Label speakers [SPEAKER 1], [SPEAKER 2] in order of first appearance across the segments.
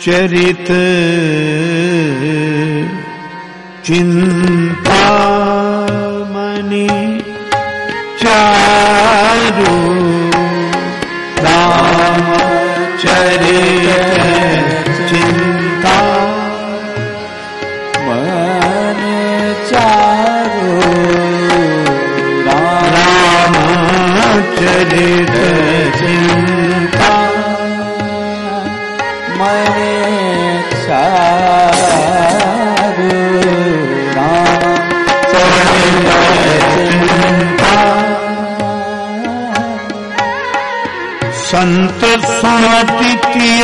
[SPEAKER 1] चरित चिंतामणि चारु राम चरित चिंता
[SPEAKER 2] मन चारु
[SPEAKER 1] राम चरित चिंता
[SPEAKER 2] मन चारु राम चरित चिंता
[SPEAKER 1] संत सुमतिय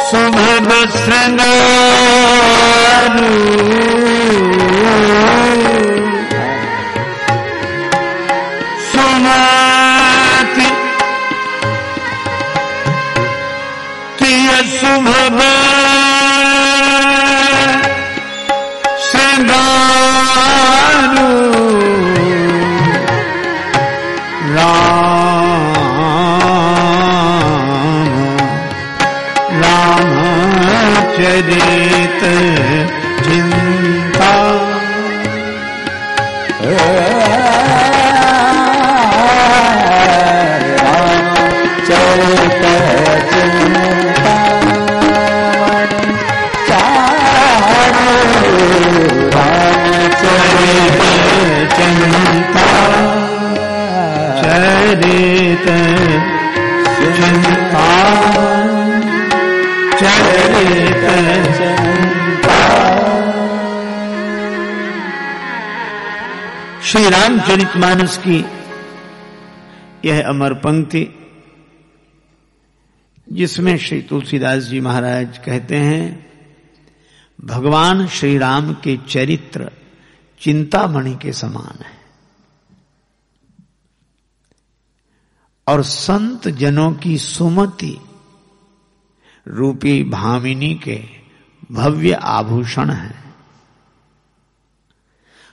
[SPEAKER 1] सुभग श्रृंगारु सुमति तिय सुभग श्रृंगारु चरित चिंता
[SPEAKER 2] चरित चिंता चारु राम
[SPEAKER 1] चरित चिंता चरित चिंता चरित चिंता। श्री रामचरितमानस की यह अमर पंक्ति, जिसमें श्री तुलसीदास जी महाराज कहते हैं, भगवान श्री राम के चरित्र चिंतामणि के समान है और संत जनों की सुमति रूपी भामिनी के भव्य आभूषण है।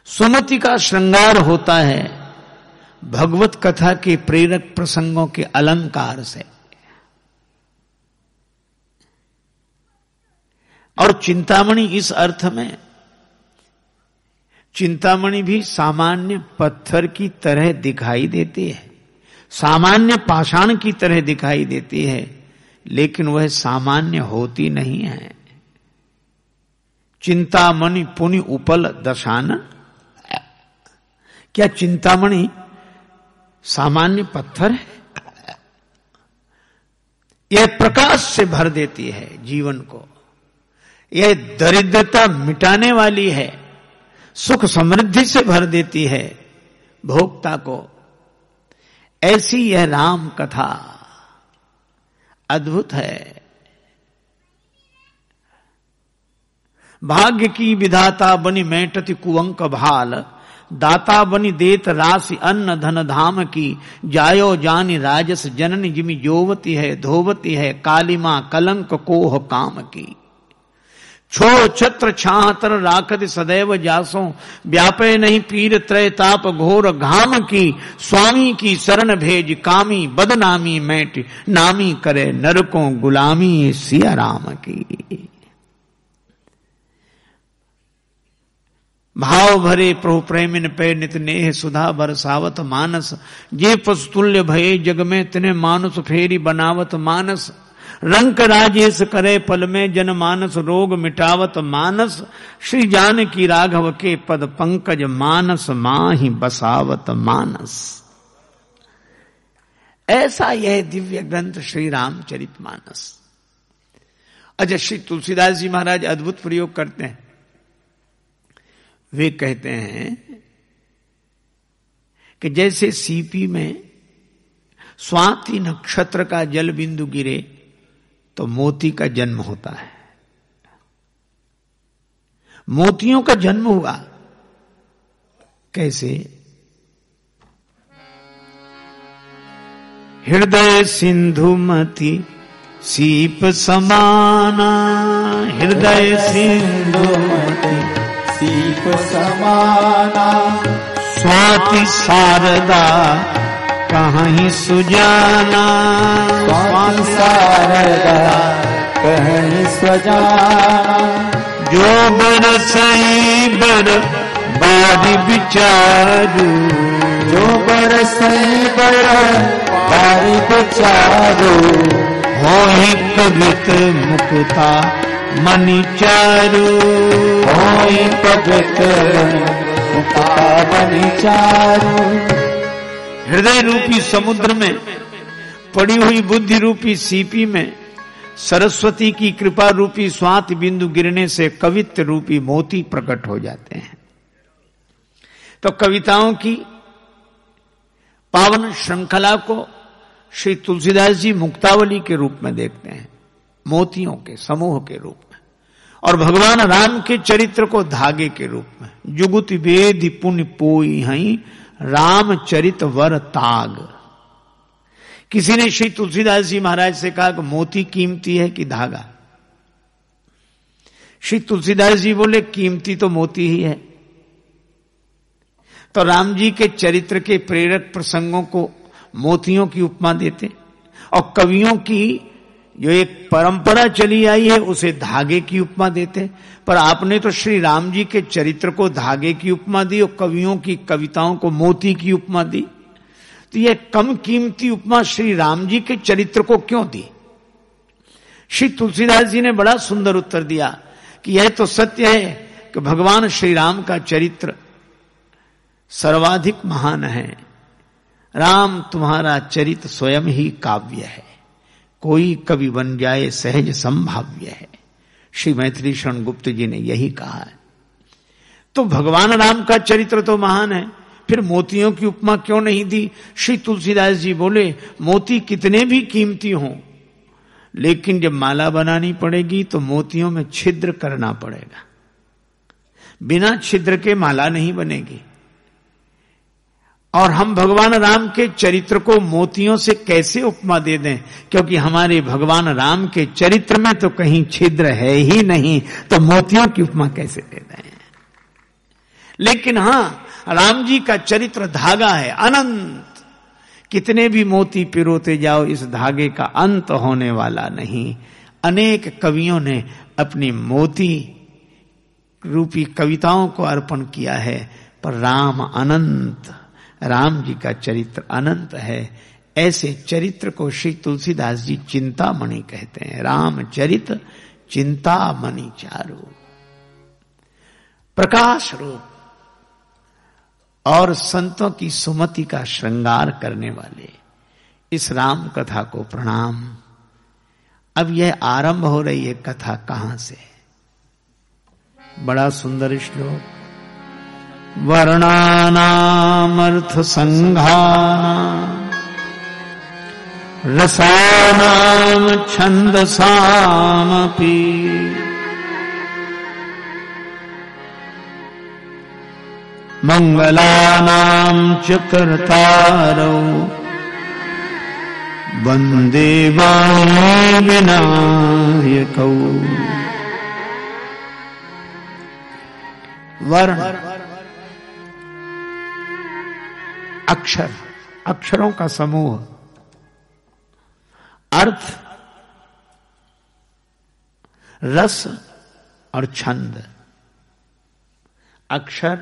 [SPEAKER 1] सुमति का श्रृंगार होता है भगवत कथा के प्रेरक प्रसंगों के अलंकार से, और चिंतामणि इस अर्थ में, चिंतामणि भी सामान्य पत्थर की तरह दिखाई देती है, सामान्य पाषाण की तरह दिखाई देती है, लेकिन वह सामान्य होती नहीं है। चिंतामणि पुनि उपल दशानन, क्या चिंतामणि सामान्य पत्थर है? यह प्रकाश से भर देती है जीवन को, यह दरिद्रता मिटाने वाली है, सुख समृद्धि से भर देती है भोक्ता को। ऐसी यह राम कथा अद्भुत है। भाग्य की विधाता बनी मैटति कुवंक भाल, दाता बनी देत राशि अन्न धन धाम की, जायो जानी राजस जननी जिमि जोवती है, धोवती है कालिमा कलंक कोह काम की। छो छत्र छाहतर राखत सदैव जासों, व्यापे नहीं पीर त्रय ताप घोर घाम की। स्वामी की शरण भेज कामी बदनामी मैट, नामी करे नरकों गुलामी सिया राम की। भाव भरे प्रभु प्रेमिन पे नित नेह सुधा बरसावत मानस, जे पशुतुल्य भये जग में तिन्हें मानुष फेरी बनावत मानस। रंक राजेश करे पल में जन मानस, रोग मिटावत मानस। श्री जानकी राघव के पद पंकज, मानस माहि बसावत मानस। ऐसा यह दिव्य ग्रंथ श्री रामचरितमानस। अच्छा, श्री तुलसीदास जी महाराज अद्भुत प्रयोग करते हैं। वे कहते हैं कि जैसे सीपी में स्वाति नक्षत्र का जल बिंदु गिरे तो मोती का जन्म होता है। मोतियों का जन्म हुआ कैसे? हृदय सिंधुमती सीप समाना, हृदय सिंधुमती
[SPEAKER 2] सीप समाना।
[SPEAKER 1] स्वाति शारदा कहीं सुजाना,
[SPEAKER 2] स्वाति शारदा कहीं स्वजाना।
[SPEAKER 1] जो बरसई बर बारी विचारू,
[SPEAKER 2] जो बरसई बर बारी विचारू।
[SPEAKER 1] होहि कवित मुकुता मणि चारू,
[SPEAKER 2] होई पवित्र मुक्ता मणि चारू।
[SPEAKER 1] हृदय रूपी समुद्र में पड़ी हुई बुद्धि रूपी सीपी में सरस्वती की कृपा रूपी स्वाति बिंदु गिरने से कवित्व रूपी मोती प्रकट हो जाते हैं। तो कविताओं की पावन श्रृंखला को श्री तुलसीदास जी मुक्तावली के रूप में देखते हैं, मोतियों के समूह के रूप में, और भगवान राम के चरित्र को धागे के रूप में। जुगुति वेदि पुण्य पोई हई रामचरित वर ताग। किसी ने श्री तुलसीदास जी महाराज से कहा कि मोती कीमती है कि धागा? श्री तुलसीदास जी बोले कीमती तो मोती ही है। तो राम जी के चरित्र के प्रेरक प्रसंगों को मोतियों की उपमा देते, और कवियों की जो एक परंपरा चली आई है उसे धागे की उपमा देते। पर आपने तो श्री राम जी के चरित्र को धागे की उपमा दी और कवियों की कविताओं को मोती की उपमा दी, तो यह कम कीमती उपमा श्री राम जी के चरित्र को क्यों दी? श्री तुलसीदास जी ने बड़ा सुंदर उत्तर दिया कि यह तो सत्य है कि भगवान श्री राम का चरित्र सर्वाधिक महान है। राम तुम्हारा चरित्र स्वयं ही काव्य है, कोई कवि बन जाए सहज संभाव्य है। श्री मैथिली शरण गुप्त जी ने यही कहा है। तो भगवान राम का चरित्र तो महान है, फिर मोतियों की उपमा क्यों नहीं दी? श्री तुलसीदास जी बोले मोती कितने भी कीमती हों, लेकिन जब माला बनानी पड़ेगी तो मोतियों में छिद्र करना पड़ेगा, बिना छिद्र के माला नहीं बनेगी। और हम भगवान राम के चरित्र को मोतियों से कैसे उपमा दे दें, क्योंकि हमारे भगवान राम के चरित्र में तो कहीं छिद्र है ही नहीं, तो मोतियों की उपमा कैसे दे दें? लेकिन हां, राम जी का चरित्र धागा है अनंत। कितने भी मोती पिरोते जाओ, इस धागे का अंत होने वाला नहीं। अनेक कवियों ने अपनी मोती रूपी कविताओं को अर्पण किया है, पर राम अनंत, राम जी का चरित्र अनंत है। ऐसे चरित्र को श्री तुलसीदास जी चिंतामणि कहते हैं। रामचरित चिंतामणि चारु, प्रकाश रूप और संतों की सुमति का श्रृंगार करने वाले इस राम कथा को प्रणाम। अब यह आरंभ हो रही है कथा कहां से? बड़ा सुंदर श्लोक, वर्णानामर्थ संघानाम रसानाम छंदसामपि मंगलानां च कर्तारौ वंदे वाणी विनायकौ। वर्ण अक्षर, अक्षरों का समूह, अर्थ, रस और छंद। अक्षर,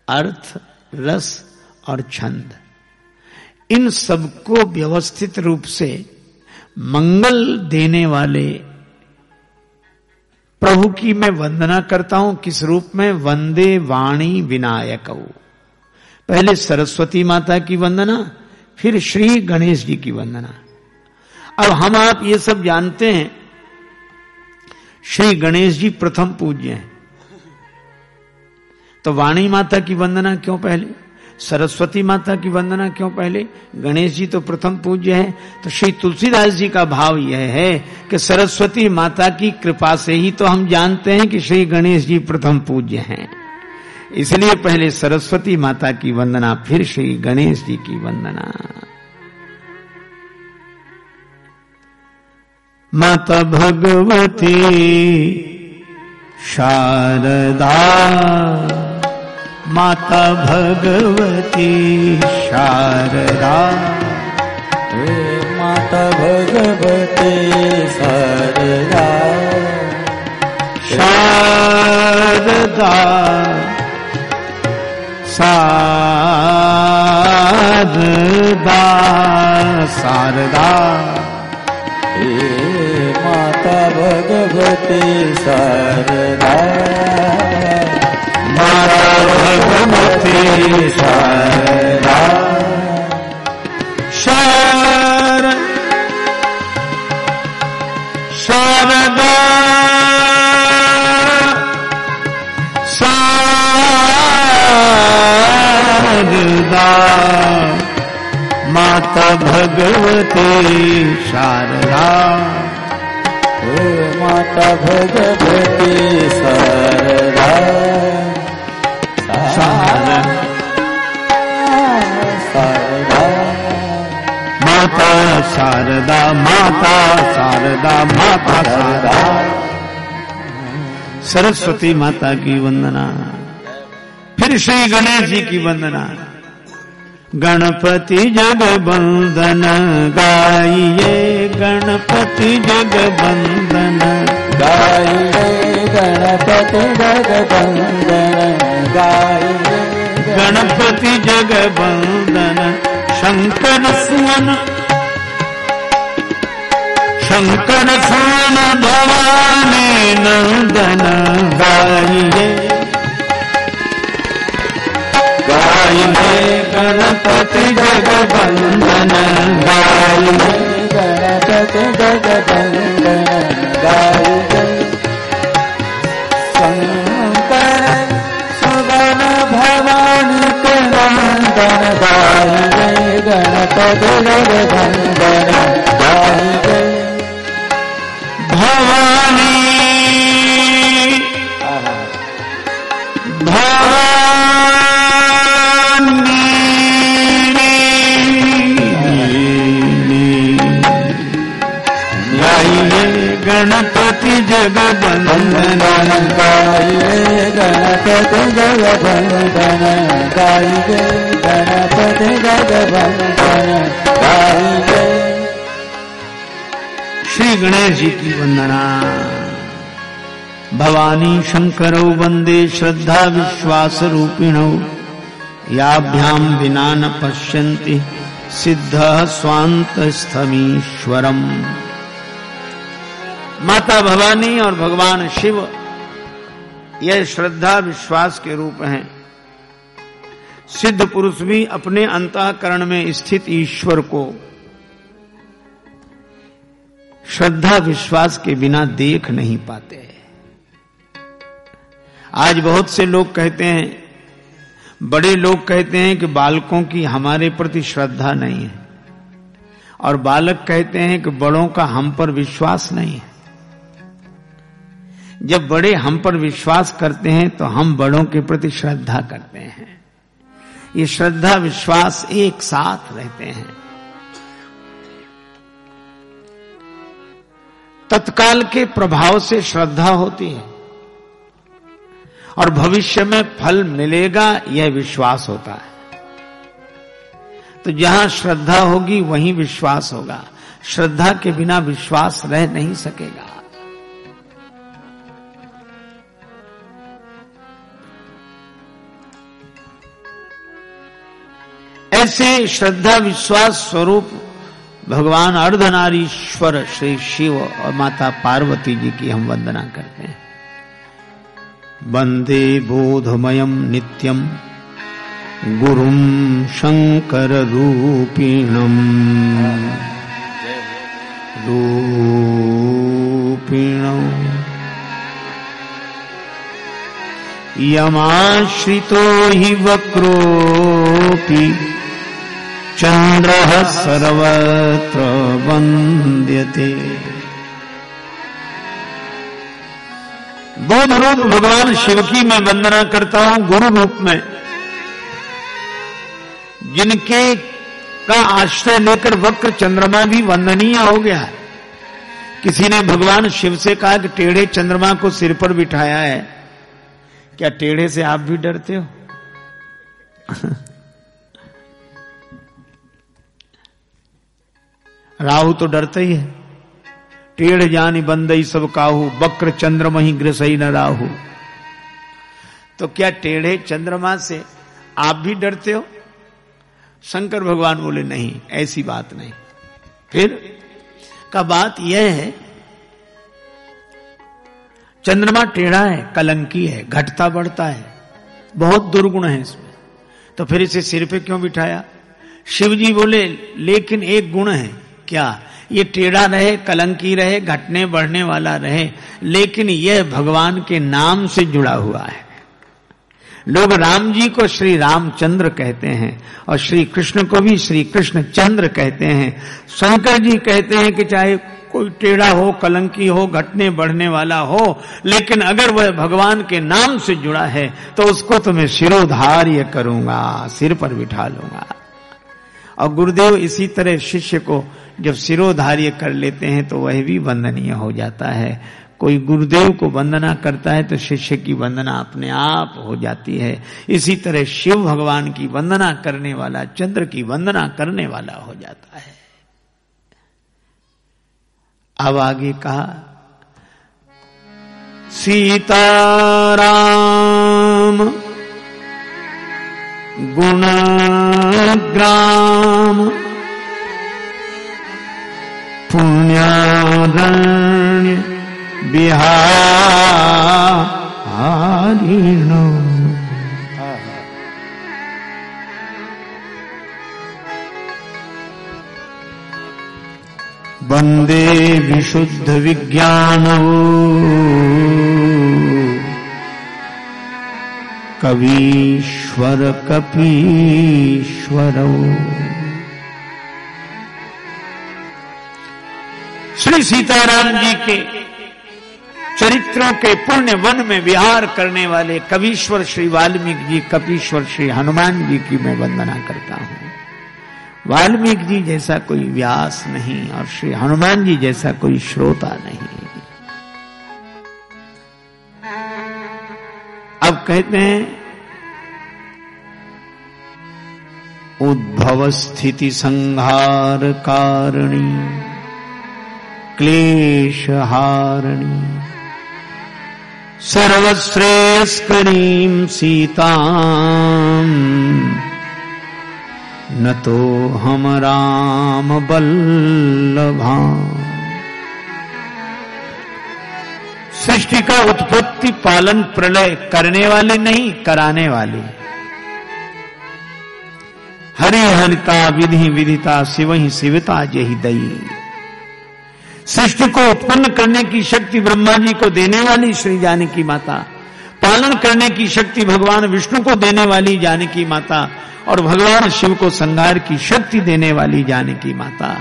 [SPEAKER 1] अर्थ, रस और छंद, इन सबको व्यवस्थित रूप से मंगल देने वाले प्रभु की मैं वंदना करता हूं। किस रूप में? वंदे वाणी विनायकौ। पहले सरस्वती माता की वंदना, फिर श्री गणेश जी की वंदना। अब हम आप ये सब जानते हैं, श्री गणेश जी प्रथम पूज्य हैं, तो वाणी माता की वंदना क्यों पहले? सरस्वती माता की वंदना क्यों पहले? गणेश जी तो प्रथम पूज्य है। तो श्री तुलसीदास जी का भाव यह है कि सरस्वती माता की कृपा से ही तो हम जानते हैं कि श्री गणेश जी प्रथम पूज्य हैं, इसलिए पहले सरस्वती माता की वंदना, फिर श्री गणेश जी की वंदना। माता भगवती शारदा, माता भगवती शारदा,
[SPEAKER 2] हे माता भगवते शारदा
[SPEAKER 1] शारदा शारदा शारदा
[SPEAKER 2] हे माता भगवते शारदा
[SPEAKER 1] माता भगवते शारदा शारदा शारदा माता भगवते शारदा
[SPEAKER 2] हे माता भगवते शारदा शारदा
[SPEAKER 1] माता शारदा माता शारदा माता शारदा सरस्वती माता की वंदना। फिर श्री गणेश जी की वंदना। गणपति जगबंदन गाइए गणपति जगबंदन
[SPEAKER 2] गाइए गणपति जगबंदन गाइए
[SPEAKER 1] गणपति जगबंदन शंकर सुवन भवानी नंदन गाइए गाइए गणपति जगबंदन गाइए
[SPEAKER 2] गणपति जगबंदन गाइए शंकर सुवन भवानी के नंदन गाइए गणपति जगबंदन गाइए
[SPEAKER 1] भवानी गणपति जगबंदन
[SPEAKER 2] गाइए गणपति जगबंदन गाइए गणपति जगबंदन गाइए।
[SPEAKER 1] श्री गणेश जी की वंदना। भवानी शंकरौ वंदे श्रद्धा विश्वास रूपिणौ याभ्याम विना न पश्यन्ति सिद्धः स्वान्तस्थमीश्वरम्। माता भवानी और भगवान शिव यह श्रद्धा विश्वास के रूप हैं। सिद्ध पुरुष भी अपने अंतःकरण में स्थित ईश्वर को श्रद्धा विश्वास के बिना देख नहीं पाते। आज बहुत से लोग कहते हैं, बड़े लोग कहते हैं कि बालकों की हमारे प्रति श्रद्धा नहीं है, और बालक कहते हैं कि बड़ों का हम पर विश्वास नहीं है। जब बड़े हम पर विश्वास करते हैं तो हम बड़ों के प्रति श्रद्धा करते हैं। ये श्रद्धा विश्वास एक साथ रहते हैं। तत्काल के प्रभाव से श्रद्धा होती है और भविष्य में फल मिलेगा यह विश्वास होता है। तो जहां श्रद्धा होगी वहीं विश्वास होगा। श्रद्धा के बिना विश्वास रह नहीं सकेगा। ऐसे श्रद्धा विश्वास स्वरूप भगवान अर्धनारीश्वर श्री शिव और माता पार्वती जी की हम वंदना करते हैं। वंदे बोधमयम नित्यम गुरुम शंकर रूपिणम यमाश्रितो हि वक्रोऽपि चंद्रः सर्वत्र वन्द्यते। बोध रूप भगवान शिव की मैं वंदना करता हूं गुरु रूप में, जिनके का आश्रय लेकर वक्र चंद्रमा भी वंदनीय हो गया। किसी ने भगवान शिव से कहा कि टेढ़े चंद्रमा को सिर पर बिठाया है, क्या टेढ़े से आप भी डरते हो? राहु तो डरता ही है। टेढ़ जानी बंदई सब काहू, बक्र चंद्रमा ही ग्रसई न राहु। तो क्या टेढ़े चंद्रमा से आप भी डरते हो? शंकर भगवान बोले नहीं, ऐसी बात नहीं। फिर का बात यह है, चंद्रमा टेढ़ा है, कलंकी है, घटता बढ़ता है, बहुत दुर्गुण है इसमें, तो फिर इसे सिर पे क्यों बिठाया? शिव जी बोले लेकिन एक गुण है। क्या? ये टेढ़ा रहे, कलंकी रहे, घटने बढ़ने वाला रहे, लेकिन यह भगवान के नाम से जुड़ा हुआ है। लोग राम जी को श्री रामचंद्र कहते हैं और श्री कृष्ण को भी श्री कृष्ण चंद्र कहते हैं। शंकर जी कहते हैं कि चाहे कोई टेढ़ा हो, कलंकी हो, घटने बढ़ने वाला हो, लेकिन अगर वह भगवान के नाम से जुड़ा है तो उसको तो मैं शिरोधार्य करूंगा, सिर पर बिठा लूंगा। और गुरुदेव इसी तरह शिष्य को जब शिरोधार्य कर लेते हैं तो वह भी वंदनीय हो जाता है। कोई गुरुदेव को वंदना करता है तो शिष्य की वंदना अपने आप हो जाती है। इसी तरह शिव भगवान की वंदना करने वाला चंद्र की वंदना करने वाला हो जाता है। अब आगे कहा, सीताराम गुणग्राम पुण्यारण्य बिहारिणो। वंदे विशुद्ध विज्ञानो कवीश्वर कपीश्वरो। श्री सीताराम जी के चरित्रों के पुण्य वन में विहार करने वाले कवीश्वर श्री वाल्मीकि जी, कपीश्वर श्री हनुमान जी की मैं वंदना करता हूं। वाल्मीकि जी जैसा कोई व्यास नहीं और श्री हनुमान जी जैसा कोई श्रोता नहीं। अब कहते हैं, उद्भव स्थिति संहार कारिणी क्लेश हारिणी सर्वश्रेयस्करीं सीतां न तो हम राम बल्लभा। सृष्टि का उत्पत्ति पालन प्रलय करने वाले नहीं, कराने वाले। हरि हरिता विधि विधिता शिवहि शिवता जहि दई। सृष्टि को उत्पन्न करने की शक्ति ब्रह्मा जी को देने वाली श्री जानकी माता, पालन करने की शक्ति भगवान विष्णु को देने वाली जानकी माता और भगवान शिव को संहार की शक्ति देने वाली जानकी माता,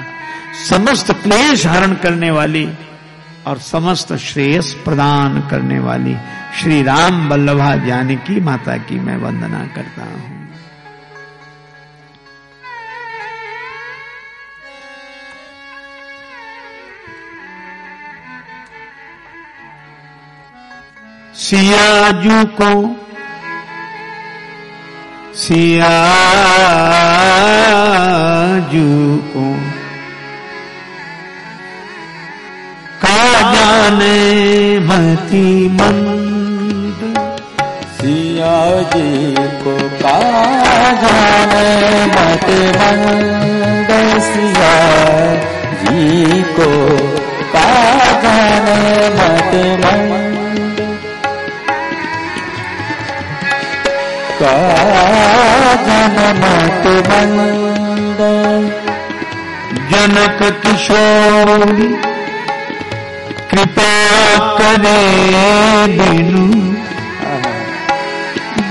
[SPEAKER 1] समस्त क्लेश हरण करने वाली और समस्त श्रेयस प्रदान करने वाली श्री राम वल्लभा जानकी माता की मैं वंदना करता हूं। सियाजू को का जाने मति मंद।
[SPEAKER 2] सिया जी को का जाने मति मंद। सिया जी को का जाने मति मंद। का जनमत मंद।
[SPEAKER 1] जनक किशोरी कृपा करे बिनु।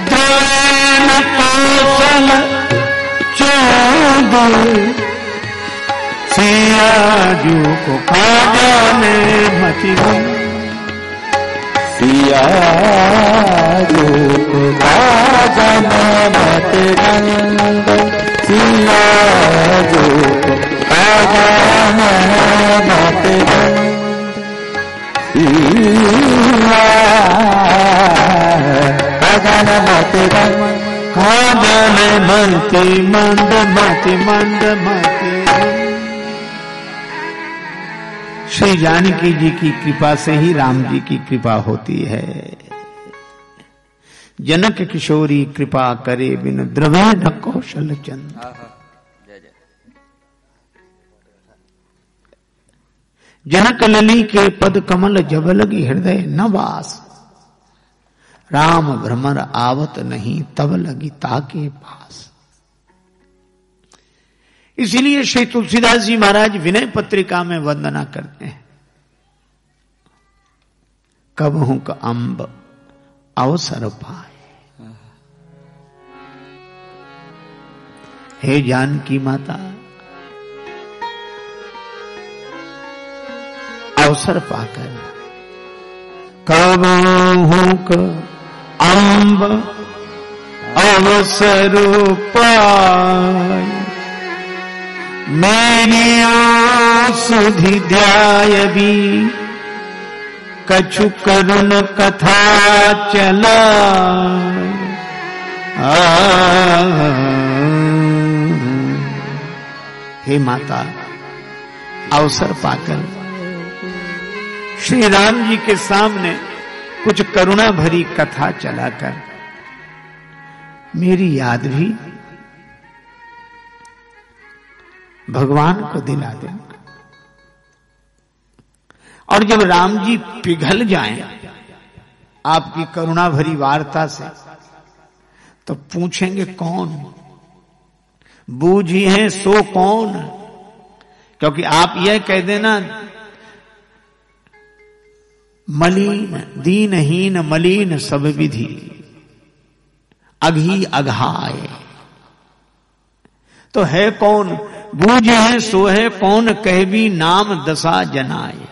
[SPEAKER 1] द्रोण कौशल चोद। सियाजू को का जाने मति मंद।
[SPEAKER 2] सियाजू को का जाने मति मंद। सियाजू को का जाने मति मंद।
[SPEAKER 1] का जाने मति मंद। मति मंद मति श्री जानकी जी की कृपा से ही राम जी की कृपा होती है। जनक किशोरी कृपा करे बिन द्रवे न कौशल चंद। जनक लली के पद कमल जब लगी हृदय न वास। राम भ्रमर आवत नहीं तब लगी ताके पास। इसीलिए श्री तुलसीदास जी महाराज विनय पत्रिका में वंदना करते हैं। कबहू का अम्ब अवसर पाए। हे जानकी माता, अवसर पाकर कबहू का अम्ब अवसर पाए। मेरी सुधि ध्याय भी कछु करुण कथा चला। हे माता, अवसर पाकर श्री राम जी के सामने कुछ करुणा भरी कथा चलाकर मेरी याद भी भगवान को दिला देना। और जब राम जी पिघल जाएं आपकी करुणा भरी वार्ता से, तो पूछेंगे कौन बूझी है सो कौन। क्योंकि आप यह कह देना मलिन दीनहीन मलिन सब विधि अघी अघाए, तो है कौन बूझे है सो है कौन कह भी नाम दशा जनाए।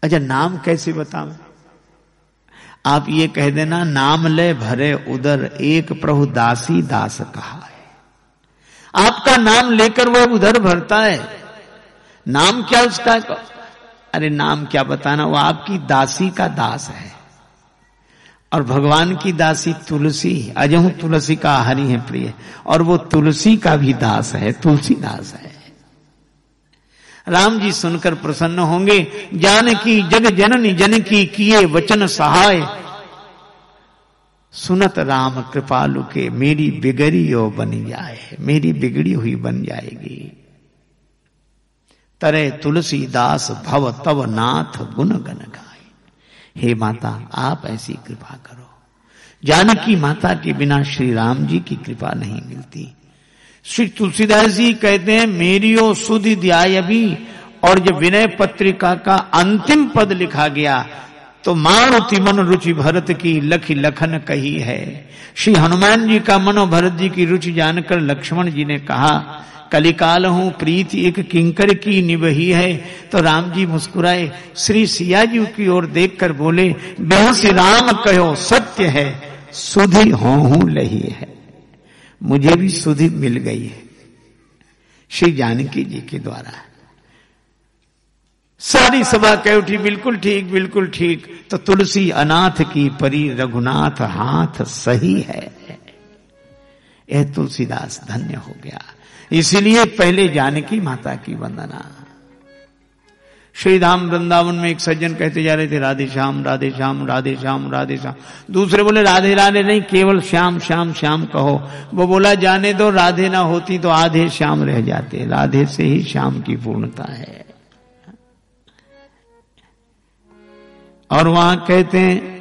[SPEAKER 1] अच्छा, नाम कैसे बताऊं? आप ये कह देना नाम ले भरे उदर एक प्रभु दासी दास कहा है। आपका नाम लेकर वह उधर भरता है। नाम क्या उसका? अरे नाम क्या बताना, वो आपकी दासी का दास है। और भगवान की दासी तुलसी, अजहू तुलसी का हरि है प्रिय, और वो तुलसी का भी दास है, तुलसी दास है। राम जी सुनकर प्रसन्न होंगे। जानकी जग जननी जनकी किए वचन सहाय। सुनत राम कृपालु के मेरी बिगड़ियो बन जाए, मेरी बिगड़ी हुई बन जाएगी। तरे तुलसीदास भव तव नाथ गुण गन गाए। हे माता, आप ऐसी कृपा करो। जानकी माता के बिना श्री राम जी की कृपा नहीं मिलती। श्री तुलसीदास जी कहते हैं मेरियो सुधि ध्याय भी। और जब विनय पत्रिका का अंतिम पद लिखा गया तो मारुति मन रुचि भरत की लखी लखन कही है। श्री हनुमान जी का मनो भरत जी की रुचि जानकर लक्ष्मण जी ने कहा कलिकाल हूं प्रीति एक किंकर की निभही है। तो राम जी मुस्कुराए, श्री सिया जी की ओर देखकर बोले बेहसी राम कहो सत्य है, सुधि हों लही है। मुझे भी सुधि मिल गई है श्री जानकी जी के द्वारा। सारी सभा कह उठी बिल्कुल ठीक बिल्कुल ठीक। तो तुलसी अनाथ की परी रघुनाथ हाथ सही है। यह तुलसीदास धन्य हो गया। इसीलिए पहले जानकी माता की वंदना। श्री धाम वृंदावन में एक सज्जन कहते जा रहे थे राधे श्याम राधे श्याम राधे श्याम राधे श्याम। दूसरे बोले राधे राधे नहीं, केवल श्याम श्याम श्याम कहो। वो बोला जाने दो, राधे ना होती तो आधे श्याम रह जाते। राधे से ही श्याम की पूर्णता है। और वहां कहते हैं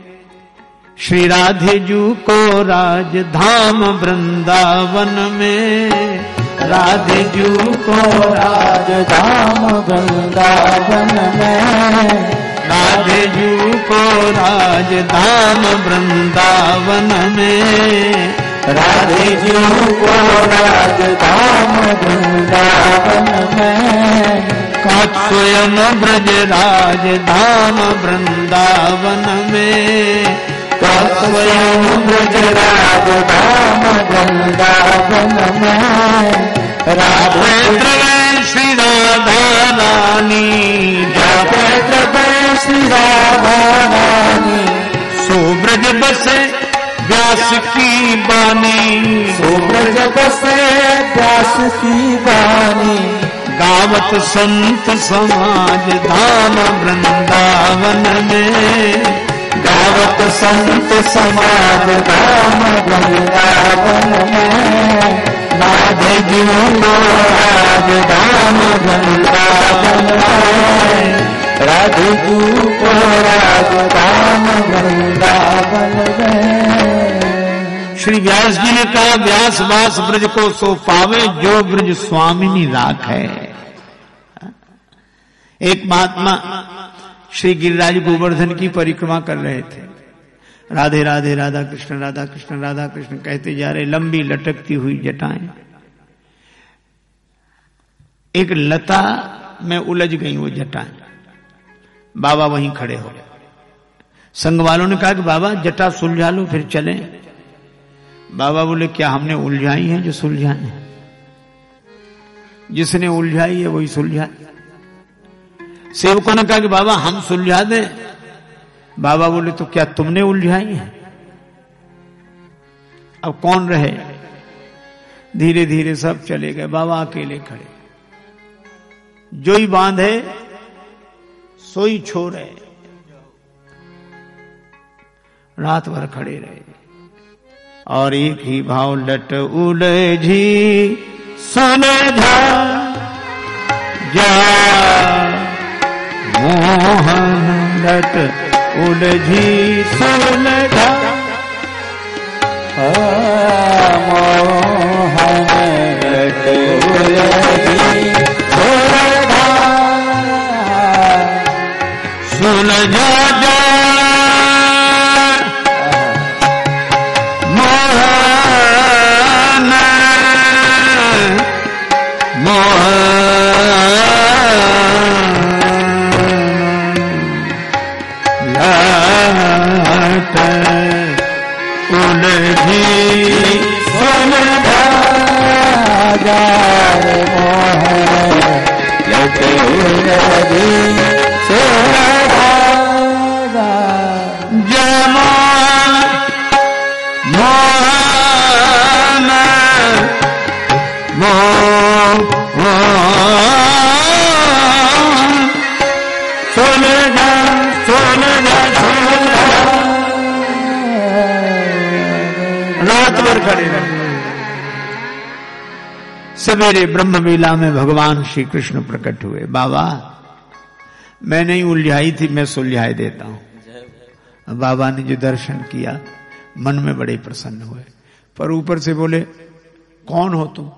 [SPEAKER 1] श्री राधे जू को राजधाम वृंदावन में। राधे जू को राजधाम वृंदावन में। राधे जू को राजधाम वृंदावन में। राधे जू को राजधाम वृंदावन में। स्वयं ब्रज राजधाम वृंदावन में। स्वयं ब्रज राजधाम वृंदावन में। राधे द्रवे श्री राधा रानी। राधे द्रवे श्री राधा रानी। सो ब्रज बसे व्यास की बानी। सो ब्रज बसे व्यास की बानी। गा गावत संत समाज धाम वृंदावन में,
[SPEAKER 2] गावत संत समाज धाम वृंदावन में, राधे जी को राज धाम वृंदावन में, राधे जी को राज धाम वृंदावन में।
[SPEAKER 1] श्री व्यास जी ने कहा, व्यास वास ब्रज को सो पावे, जो ब्रज स्वामिनी राख है। एक महात्मा श्री गिरिराज गोवर्धन की परिक्रमा कर रहे थे। राधे राधे राधा कृष्ण राधा कृष्ण राधा कृष्ण कहते जा रहे, लंबी लटकती हुई जटाएं। एक लता में उलझ गई वो जटाएं। बाबा वहीं खड़े हो गए। संग वालों ने कहा कि बाबा जटा सुलझा लो फिर चलें। बाबा बोले, क्या हमने उलझाई है जो सुलझाए? जिसने उलझाई है वही सुलझाए। सेवकों ने कहा कि बाबा हम सुलझा दें। बाबा बोले, तो क्या तुमने उलझाई है? अब कौन रहे? धीरे धीरे सब चले गए, बाबा अकेले खड़े। जो ही बांधे सोई छोड़े। रात भर खड़े रहे और एक ही भाव, लट उलझी सुलझा जा मोहन, लट उलझी सुलझा
[SPEAKER 2] मोहन, लट उलझी
[SPEAKER 1] सुलझा जा मोहन, मोहन लट उलझी सुलझा
[SPEAKER 2] जा मोहन, लट उलझी सुलझा
[SPEAKER 1] जमा मोहन सुलझा सुलझा सुलझा। रात भर खड़े रहे। सवेरे ब्रह्म वेला में भगवान श्री कृष्ण प्रकट हुए। बाबा मैं नहीं उलझाई थी, मैं सुलझाए देता हूं। बाबा ने जो दर्शन किया मन में बड़े प्रसन्न हुए, पर ऊपर से बोले, कौन हो तुम?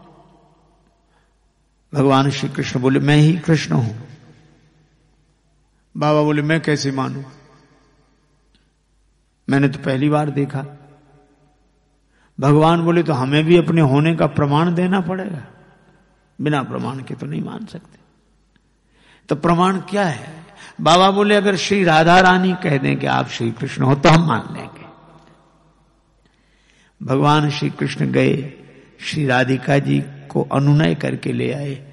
[SPEAKER 1] भगवान श्री कृष्ण बोले, मैं ही कृष्ण हूं। बाबा बोले, मैं कैसे मानूं? मैंने तो पहली बार देखा। भगवान बोले, तो हमें भी अपने होने का प्रमाण देना पड़ेगा। बिना प्रमाण के तो नहीं मान सकते। तो प्रमाण क्या है? बाबा बोले, अगर श्री राधा रानी कह दें कि आप श्री कृष्ण हो तो हम मान लेंगे। भगवान श्री कृष्ण गए, श्री राधिका जी को अनुनय करके ले आए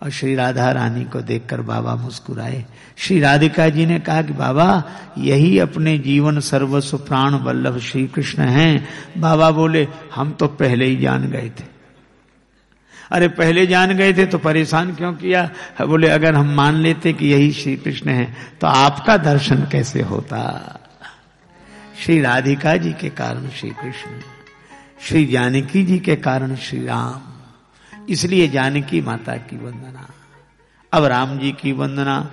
[SPEAKER 1] और श्री राधा रानी को देखकर बाबा मुस्कुराए। श्री राधिका जी ने कहा कि बाबा यही अपने जीवन सर्वस्व प्राण वल्लभ श्री कृष्ण हैं। बाबा बोले, हम तो पहले ही जान गए थे। अरे पहले जान गए थे तो परेशान क्यों किया? बोले, अगर हम मान लेते कि यही श्री कृष्ण है तो आपका दर्शन कैसे होता? श्री राधिका जी के कारण श्री कृष्ण, श्री जानकी जी के कारण श्री राम, इसलिए जानकी माता की वंदना। अब राम जी की वंदना।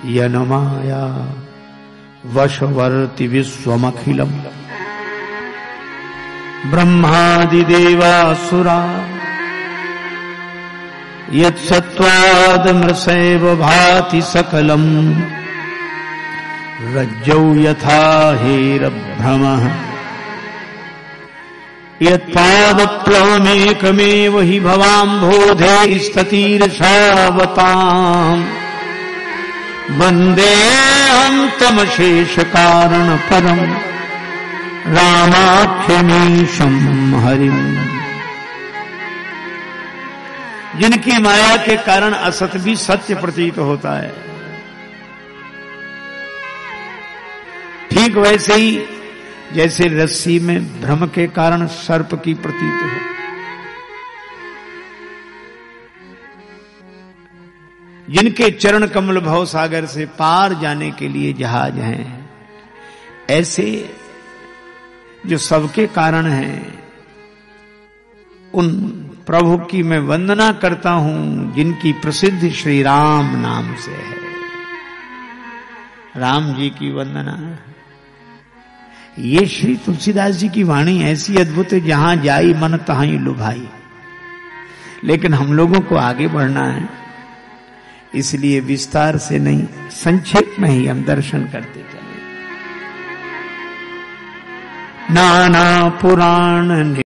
[SPEAKER 1] यनमाया वशवर्ति विश्वमखिलम ब्रह्मादिदेवासुरा यत्सत्त्वादमृषैव भाति सकलम रज्जौ यथा हेरभ्रमः यत्पादप्लवमेकमेव हि भवाम्भोधे स्ततीर्षावताम् वन्देऽहं तमशेषकारणपरम् रामाख्यमीशं हरिम्। जिनकी माया के कारण असत भी सत्य प्रतीत होता है, ठीक वैसे ही जैसे रस्सी में भ्रम के कारण सर्प की प्रतीत हो। जिनके चरण कमल भव सागर से पार जाने के लिए जहाज हैं, ऐसे जो सबके कारण हैं, उन प्रभु की मैं वंदना करता हूं जिनकी प्रसिद्धि श्री राम नाम से है। राम जी की वंदना। ये श्री तुलसीदास जी की वाणी ऐसी अद्भुत है, जहां जाई मन तहां लुभाई। लेकिन हम लोगों को आगे बढ़ना है, इसलिए विस्तार से नहीं, संक्षेप में ही हम दर्शन करते चले। नाना पुराण